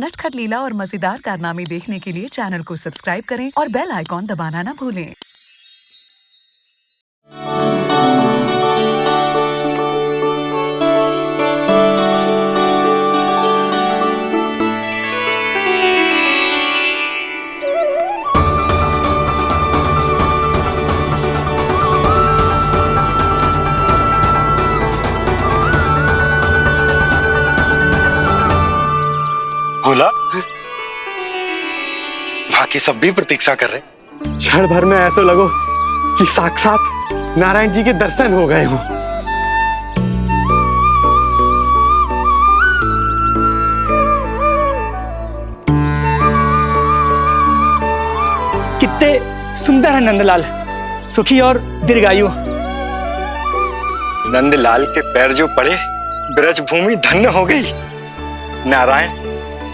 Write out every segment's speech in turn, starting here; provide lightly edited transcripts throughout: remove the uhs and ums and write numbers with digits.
नटखट लीला और मजेदार कारनामे देखने के लिए चैनल को सब्सक्राइब करें और बेल आइकॉन दबाना न भूलें। भोला, बाकी सब भी प्रतीक्षा कर रहे। क्षण भर में ऐसा लगो कि साक्षात नारायण जी के दर्शन हो गए हों। कितने सुंदर है नंदलाल, सुखी और दीर्घायु। नंदलाल के पैर जो पड़े, ब्रज भूमि धन्य हो गई। नारायण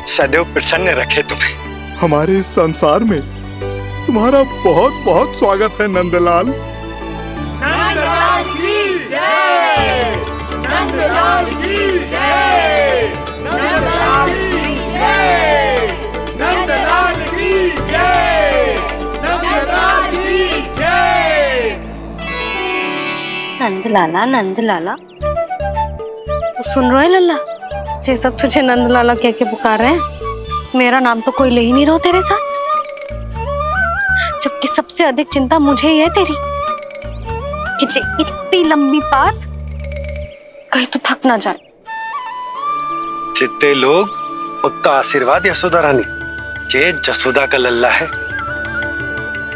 सदैव प्रसन्न रखे तुम्हें। हमारे इस संसार में तुम्हारा बहुत बहुत स्वागत है नंदलाल। नंदलाल की जय, नंदलाल की जय, नंदलाल की जय, नंदलाल की जय, नंदलाल की जय। नंदलाला नंदलाला, तो सुन रहे लल्ला, ये सब तुझे नंदलाला कह के पुकार रहे हैं। मेरा नाम तो कोई ले ही नहीं रहा तेरे साथ, जबकि सबसे अधिक चिंता मुझे ही है तेरी कि जे इतनी लंबी बात कहीं तो थक ना जाए। जितने लोग उतना आशीर्वाद यशोदा रानी, जे जसोदा का लल्ला है,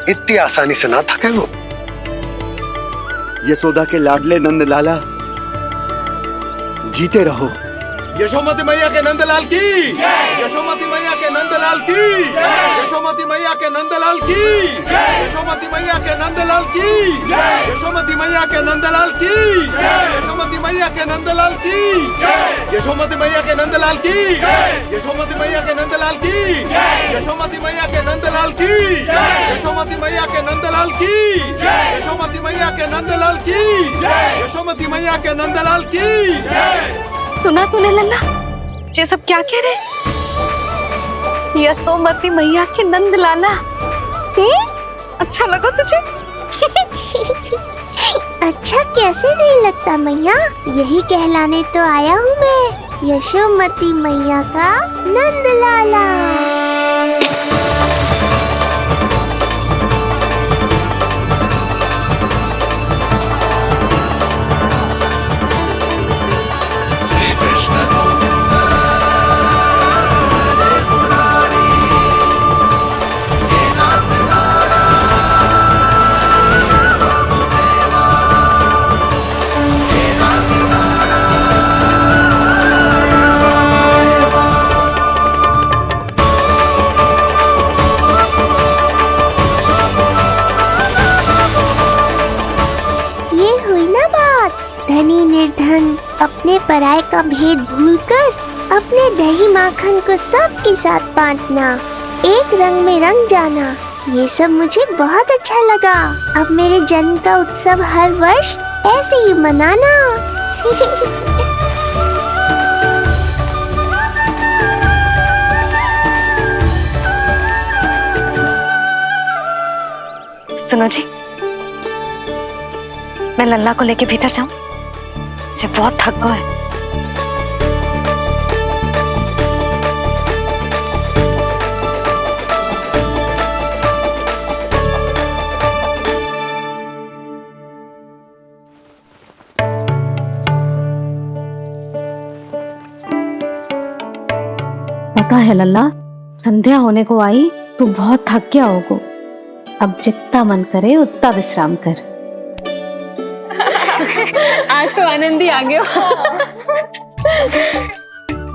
इतनी आसानी से ना थके वो। यशोदा के लाडले नंदलाला, जीते रहो। यशोमती मैया के नंदलाल की जय, यशोमती मैया के नंदलाल की जय, यशोमती मैया के नंदलाल की जय, यशोमती मैया के नंदलाल की जय, यशोमती मैया के नंदलाल की जय, यशोमती मैया के नंदलाल की जय, यशोमती मैया के नंदलाल की जय, यशोमती मैया के नंदलाल की जय, यशोमती मैया के नंदलाल की जय, यशोमती मैया के नंदलाल की जय, यशोमती मैया के नंदलाल की जय, यशोमती मैया के नंदलाल की जय। सुना तूने लल्ला, ये सब क्या कह रहे? यशोमती मैया के नंदलाला, अच्छा लगा तुझे? अच्छा कैसे नहीं लगता मैया, यही कहलाने तो आया हूँ मैं, यशोमती मैया का नंदलाला। धनी निर्धन अपने पराये का भेद भूलकर अपने दही माखन को सबके साथ बांटना, एक रंग में रंग जाना, ये सब मुझे बहुत अच्छा लगा। अब मेरे जन्म का उत्सव हर वर्ष ऐसे ही मनाना। सुनो जी, मैं लल्ला को लेके भीतर जाऊं, मुझे बहुत थक गया है। पता है लल्ला, संध्या होने को आई, तू बहुत थक गया होगा। अब जितना मन करे उतना विश्राम कर। आज तो आनंद ही आ गया।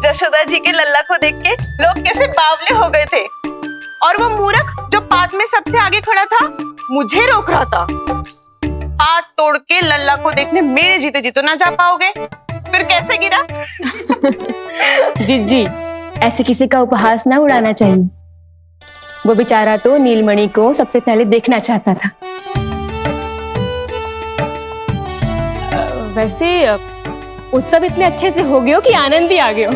जशोदा जी के लल्ला को देख के लोग कैसे बावले हो गए थे, और वो मूर्ख जो पात में सबसे आगे खड़ा था मुझे रोक रहा था। हाथ तोड़ के लल्ला को देखने मेरे जीते जी तो ना जा पाओगे, फिर कैसे गिरा? जीजी, ऐसे किसी का उपहास ना उड़ाना चाहिए। वो बेचारा तो नीलमणि को सबसे पहले देखना चाहता था। वैसे उत्सव इतने अच्छे से हो गए हो कि आनंद भी आ गए हो।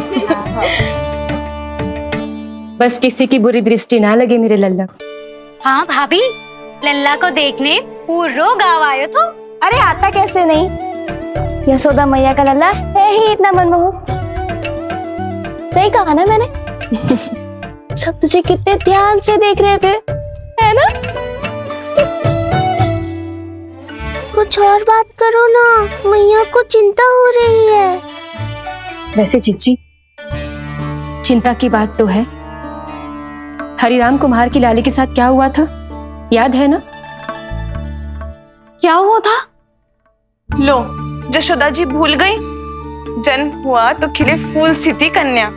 बस किसी की बुरी दृष्टि ना लगे मेरे लल्ला को। हाँ भाभी, लल्ला को देखने पूरो गाँव आयो तो। अरे आता कैसे नहीं, यशोदा मैया का लल्ला है ही इतना मनमोहक। सही कहा ना मैंने? सब तुझे कितने ध्यान से देख रहे थे, है ना? कुछ और बात करो ना, मैया को चिंता हो रही है। वैसे चिच्ची, चिंता की बात तो है। हरिराम कुम्हार की लाली के साथ क्या हुआ था, याद है ना? क्या हुआ था? लो, यशोदा जी भूल गई। जन्म हुआ तो खिले फूल सी थी कन्या,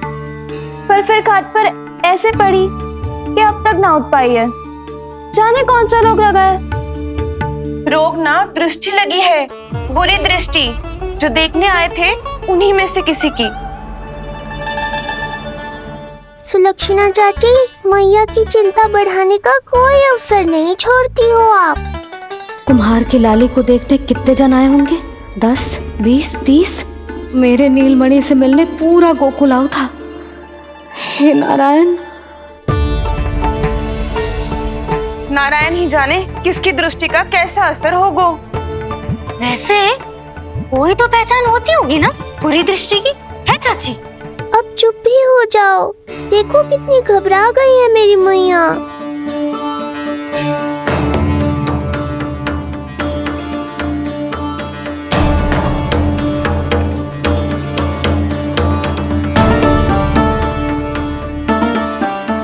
पर फिर खाट पर ऐसे पड़ी कि अब तक ना उठ पाई है। जाने कौन सा रोग लगा है। रोग ना दृष्टि लगी है, बुरी दृष्टि। जो देखने आए थे उन्हीं में से किसी की। सुलक्षणा चाची, मैया की चिंता बढ़ाने का कोई अवसर नहीं छोड़ती हो आप। कुम्हार की लाली को देखने कितने जन आए होंगे? 10, 20, 30। मेरे नीलमणि से मिलने पूरा गोकुल आओ था। हे नारायण। नारायण ही जाने किसकी दृष्टि का कैसा असर होगा। वैसे कोई तो पहचान होती होगी ना बुरी दृष्टि की, है चाची? अब चुप भी हो जाओ, देखो कितनी घबरा गई है मेरी मैया।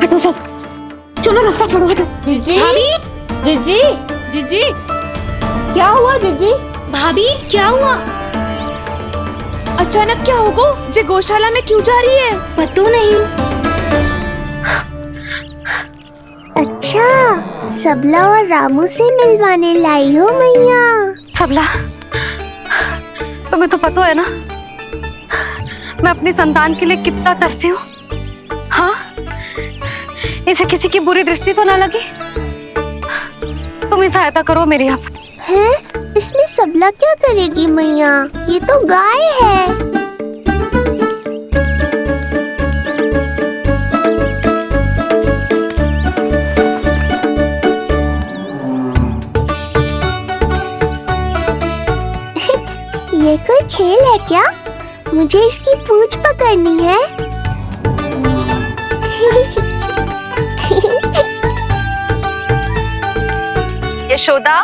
हटो सब, चलो रास्ता छोड़ो, हटो। जीजी, भाभी, जीजी, जीजी, क्या हुआ जीजी? भाभी क्या हुआ? अचानक क्या होगा? जे गौशाला में क्यों जा रही है? पता नहीं। अच्छा, सबला और रामू से मिलवाने लाई हो मैया। सबला, तुम्हें तो पता है ना मैं अपनी संतान के लिए कितना तरसी हूँ। हाँ, इसे किसी की बुरी दृष्टि तो ना लगी। तुम ही सहायता करो मेरी। अब हैं? इसमें सबला क्या करेगी मैया, ये तो गाय है। ये कोई खेल है क्या? मुझे इसकी पूंछ पकड़नी है। यशोदा,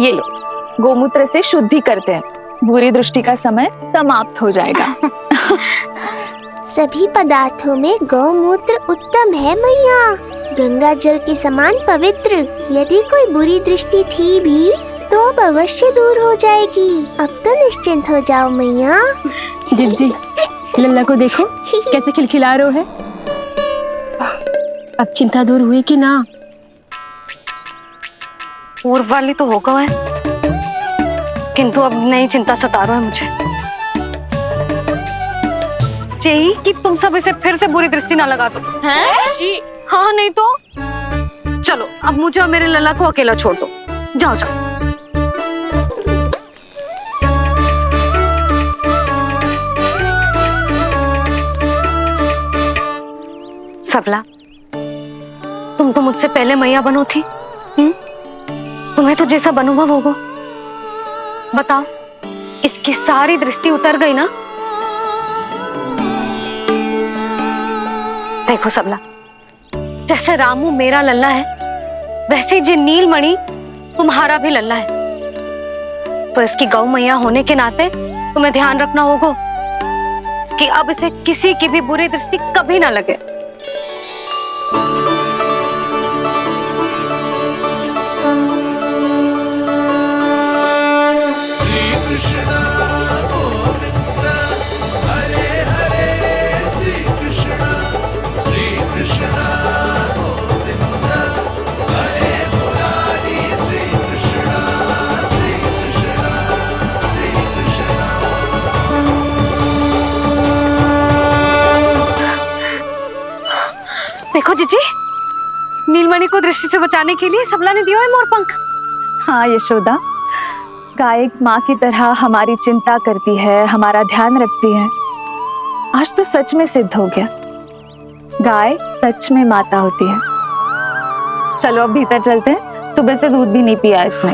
ये लो, गोमूत्र से शुद्धि करते हैं, बुरी दृष्टि का समय समाप्त हो जाएगा। सभी पदार्थों में गौमूत्र उत्तम है मैया, गंगा जल के समान पवित्र। यदि कोई बुरी दृष्टि थी भी तो अब अवश्य दूर हो जाएगी। अब तो निश्चिंत हो जाओ मैया। जिज्जी, लल्ला को देखो कैसे खिलखिला रहा है। अब चिंता दूर हुई कि ना? पूर्व वाली तो होगा है, किंतु अब नई चिंता सता रहा है मुझे। यही कि तुम सब इसे फिर से बुरी दृष्टि ना लगा दो। हैं? हाँ, नहीं तो चलो अब मुझे और मेरे लल्ला को अकेला छोड़ दो। जाओ जाओ। सबला, तुम तो मुझसे पहले मैया बनो थी। तुम्हें तो जैसा अनुभव होगा। बताओ, इसकी सारी दृष्टि उतर गई ना? देखो सबला, जैसे रामू मेरा लल्ला है, वैसे जी नीलमणि तुम्हारा भी लल्ला है। तो इसकी गौ मैया होने के नाते तुम्हें ध्यान रखना होगा कि अब इसे किसी की भी बुरी दृष्टि कभी ना लगे। देखो जीजी, नीलमणि को दृष्टि से बचाने के लिए सबला ने दिया है मोरपंख। हाँ यशोदा, गाय माँ की तरह हमारी चिंता करती है, हमारा ध्यान रखती है। आज तो सच में सिद्ध हो गया, गाय सच में माता होती है। चलो अब भीतर चलते हैं, सुबह से दूध भी नहीं पिया इसने।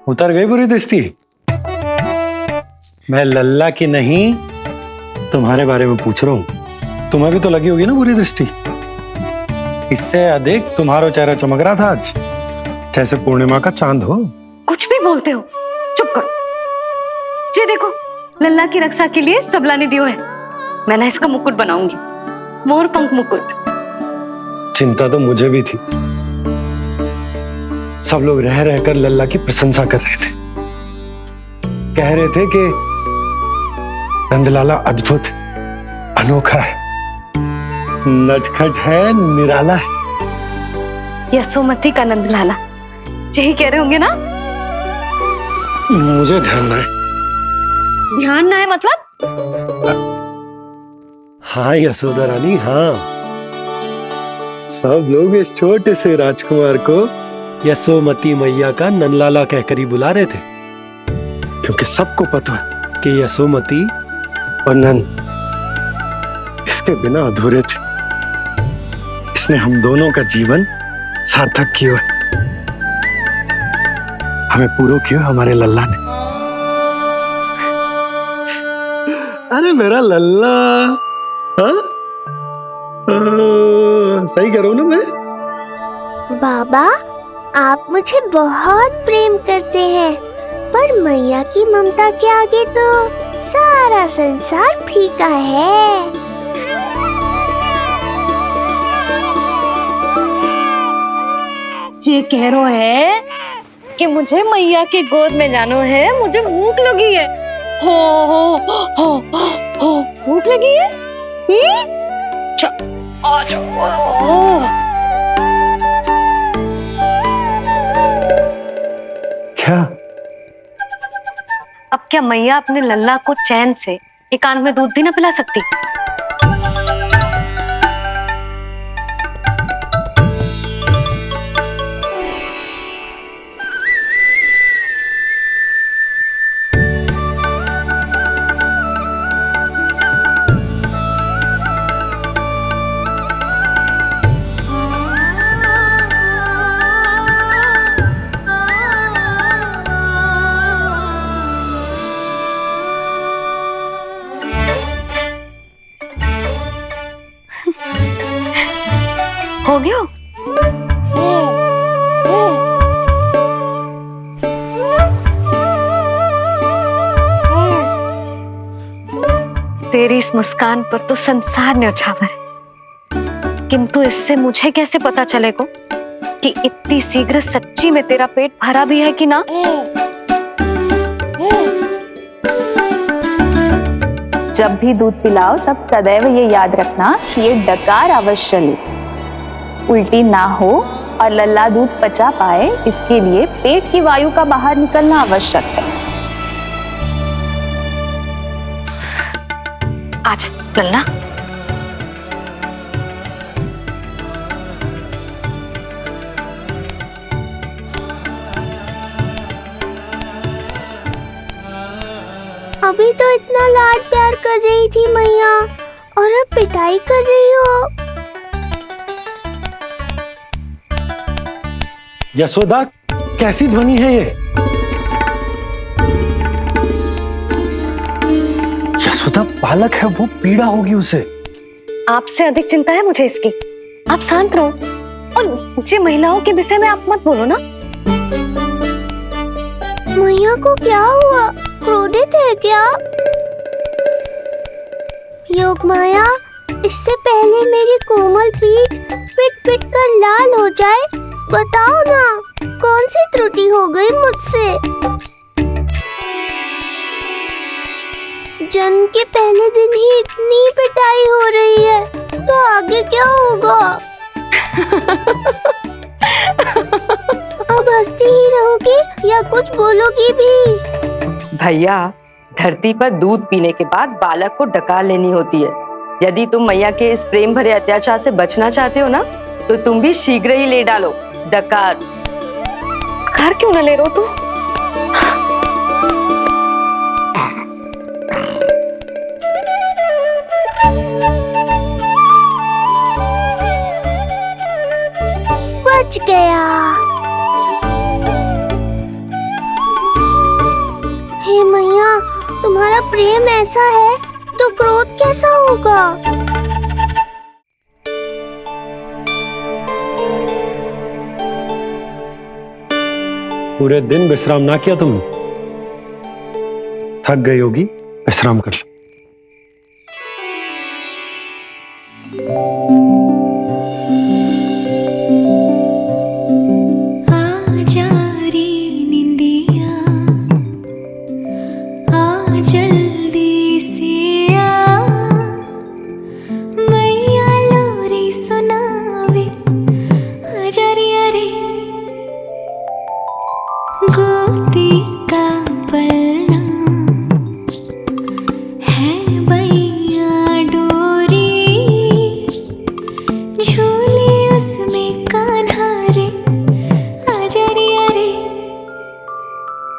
उतर गई बुरी दृष्टि? मैं लल्ला की नहीं तुम्हारे बारे में पूछ रहा हूं। तुम्हें भी तो लगी होगी ना बुरी दृष्टि। इससे अधिक तुम्हारा चेहरा चमक रहा था आज, जैसे पूर्णिमा का चांद हो। कुछ भी बोलते हो, चुप करो। ये देखो, लल्ला की रक्षा के लिए सबला ने दियो है। मैं ना इसका मुकुट बनाऊंगी, मोर पंख मुकुट। चिंता तो मुझे भी थी। सब लोग रह रहकर लल्ला की प्रशंसा कर रहे थे, कह रहे थे कि नंदलाला अद्भुत, अनोखा है, नटखट है, निराला है। यशोमती का नंदलाला, यही कह रहे होंगे ना? मुझे ध्यान ना है। ध्यान ना है मतलब? हाँ यशोदा रानी, हाँ। सब लोग इस छोटे से राजकुमार को यशोमती मैया का नंदलाला कहकर ही बुला रहे थे, क्योंकि सबको पता है कि यशोमती और नंद इसके बिना अधूरे थे। इसने हम दोनों का जीवन सार्थक किया, हमें पूरा किया हमारे लल्ला ने। अरे मेरा लल्ला, हाँ? सही कह रहा हूं ना मैं? बाबा, आप मुझे बहुत प्रेम करते हैं, पर मैया की ममता के आगे तो सारा संसार फीका है। ये कह रो है कि मुझे मैया की गोद में जानो है, मुझे भूख लगी है। हो भूख लगी है? आ जाओ। क्या? अब क्या मैया अपने लल्ला को चैन से एकांत में दूध भी ना पिला सकती? हो गया? तेरी इस मुस्कान पर तो संसार ने उछावर है, किंतु इससे मुझे कैसे पता चलेगा कि इतनी शीघ्र सच्ची में तेरा पेट भरा भी है कि ना? जब भी दूध पिलाओ तब सदैव ये याद रखना कि ये डकार अवश्य ले, उल्टी ना हो और लल्ला दूध पचा पाए, इसके लिए पेट की वायु का बाहर निकलना आवश्यक है। आज लल्ला, अभी तो इतना लाड प्यार कर रही थी मैया, और अब पिटाई कर रही हो। यशोदा, कैसी ध्वनि है ये? यशोदा, बालक है वो, पीड़ा होगी उसे। आपसे अधिक चिंता है मुझे इसकी। आप शांत रहो, और ये महिलाओं के विषय में आप मत बोलो ना। मैया को क्या हुआ? क्रोधित है क्या? योग माया, इससे पहले मेरी कोमल पीठ पिट पिट कर लाल हो जाए, बताओ ना कौन सी त्रुटि हो गई मुझसे? जन्म के पहले दिन ही इतनी पिटाई हो रही है, तो आगे क्या होगा? अब हंसती ही रहोगी या कुछ बोलोगी भी? भैया, धरती पर दूध पीने के बाद बालक को डकार लेनी होती है। यदि तुम मैया के इस प्रेम भरे अत्याचार से बचना चाहते हो ना, तो तुम भी शीघ्र ही ले डालो डकार। कार क्यों ना ले रहे हो तू? बच गया। हे मैया, तुम्हारा प्रेम ऐसा है तो क्रोध कैसा होगा? पूरे दिन विश्राम ना किया तुमने? थक गई होगी, विश्राम कर लो। जल्दी से आ मैया लोरी सुनावे आजा रे गोदी का पलना है बैया डोरी झूले उसमें कान्हा रे आजा रे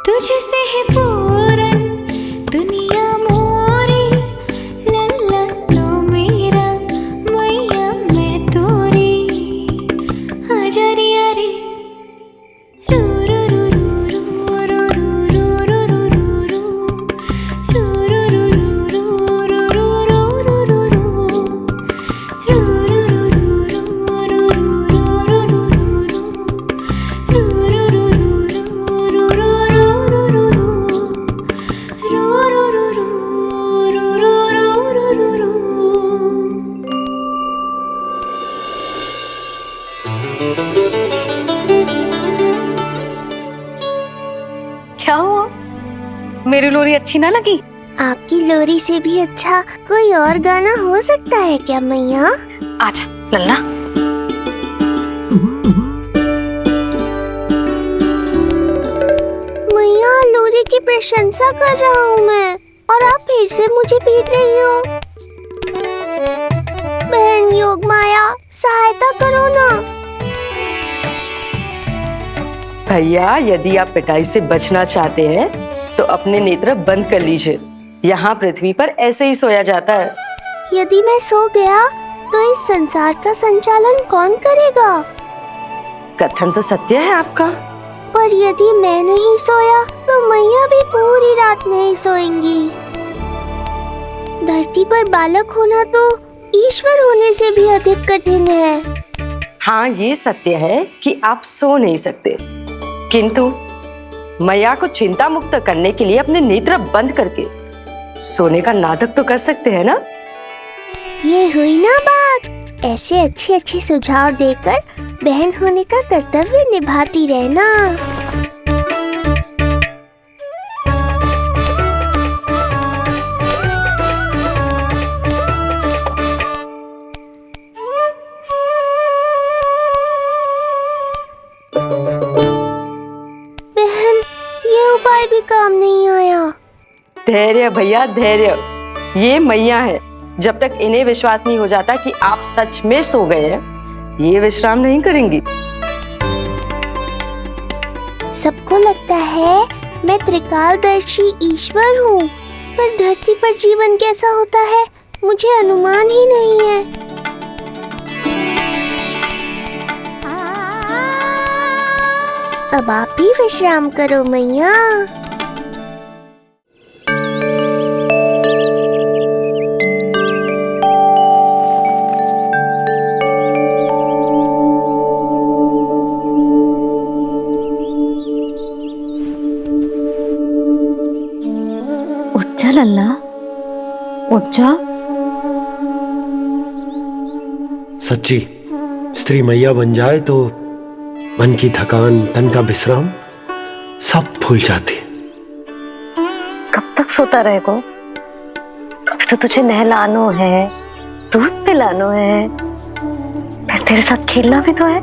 तुझसे है पूरन दुनिया मोरी लल्ला तो मेरा मैया मैं तोरी आजा रे रू रू रू रू रू रू रू रू रू क्या हुआ? मेरी लोरी अच्छी ना लगी? आपकी लोरी से भी अच्छा कोई और गाना हो सकता है क्या मैया? आजा लल्ला। मैया, लोरी की प्रशंसा कर रहा हूँ मैं और आप फिर से मुझे पीट रही हो। बहन योग माया, सहायता करो ना। भैया, यदि आप पिटाई से बचना चाहते हैं तो अपने नेत्र बंद कर लीजिए। यहाँ पृथ्वी पर ऐसे ही सोया जाता है। यदि मैं सो गया तो इस संसार का संचालन कौन करेगा? कथन तो सत्य है आपका। पर यदि मैं नहीं सोया तो मैया भी पूरी रात नहीं सोएंगी। धरती पर बालक होना तो ईश्वर होने से भी अधिक कठिन है। हाँ, ये सत्य है कि आप सो नहीं सकते, किंतु मैया को चिंता मुक्त करने के लिए अपने नेत्र बंद करके सोने का नाटक तो कर सकते हैं ना? ये हुई ना बात। ऐसे अच्छे अच्छे सुझाव देकर बहन होने का कर्तव्य निभाती रहना। बहन, ये उपाय भी काम नहीं आया। धैर्य भैया, धैर्य। ये मैया है, जब तक इन्हें विश्वास नहीं हो जाता कि आप सच में सो गए हैं, ये विश्राम नहीं करेंगी। सबको लगता है मैं त्रिकालदर्शी ईश्वर हूँ, पर धरती पर जीवन कैसा होता है मुझे अनुमान ही नहीं है। अब आप भी विश्राम करो मैया। उठ जा लल्ला, उठ जा। सच्ची स्त्री मैया बन जाए तो मन की थकान, तन का विश्राम सब भूल जाती। कब तक सोता रहेगा? अभी तो तुझे नहलानो है, दूध पिलानो है, फिर तेरे साथ खेलना भी तो है।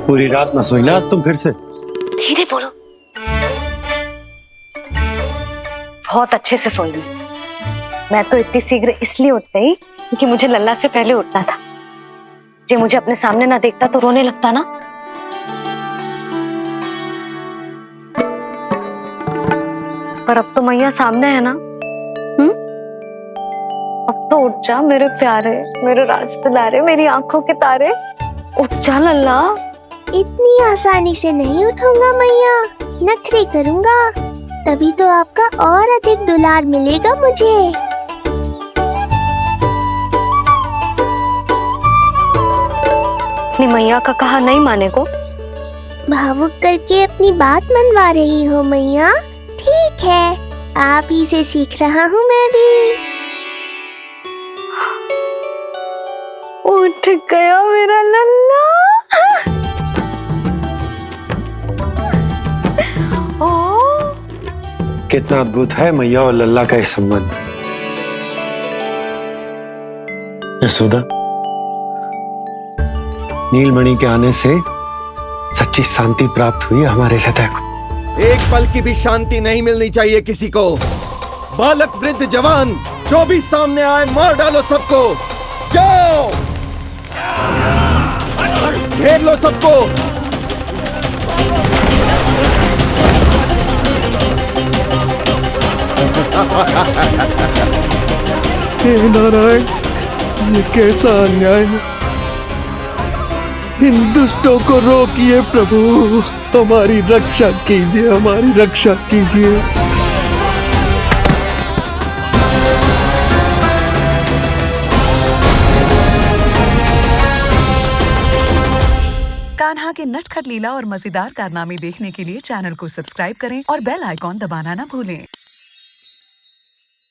पूरी रात न सोई ना तुम फिर से? धीरे बोलो। बहुत अच्छे से सोई। मैं तो इतनी शीघ्र इसलिए उठ गई क्योंकि मुझे लल्ला से पहले उठना था। जे मुझे अपने सामने ना देखता तो रोने लगता ना। पर अब तो मैया सामने है ना। अब तो उठ जा मेरे प्यारे, मेरे राज दुलारे, मेरी आंखों के तारे, उठ जा लल्ला। इतनी आसानी से नहीं उठूंगा मैया, नखरे करूंगा, तभी तो आपका और अधिक दुलार मिलेगा मुझे। अपनी मैया का कहा नहीं माने को भावुक करके अपनी बात मनवा रही हो मैया। ठीक है, आप ही से सीख रहा हूँ मैं भी। उठ गया मेरा लल्ला। कितना अद्भुत है मैया और लल्ला का ये संबंध। यशोदा, नीलमणि के आने से सच्ची शांति प्राप्त हुई हमारे हृदय को। एक पल की भी शांति नहीं मिलनी चाहिए किसी को। बालक वृद्ध जवान जो भी सामने आए मार डालो सबको। जाओ, घेर लो सबको। हे नारायण, ये कैसा अन्याय है। इन दुष्टों को रोकिए प्रभु, हमारी रक्षा कीजिए, हमारी रक्षा कीजिए। कान्हा के नटखट लीला और मजेदार कारनामे देखने के लिए चैनल को सब्सक्राइब करें और बेल आइकॉन दबाना ना भूलें।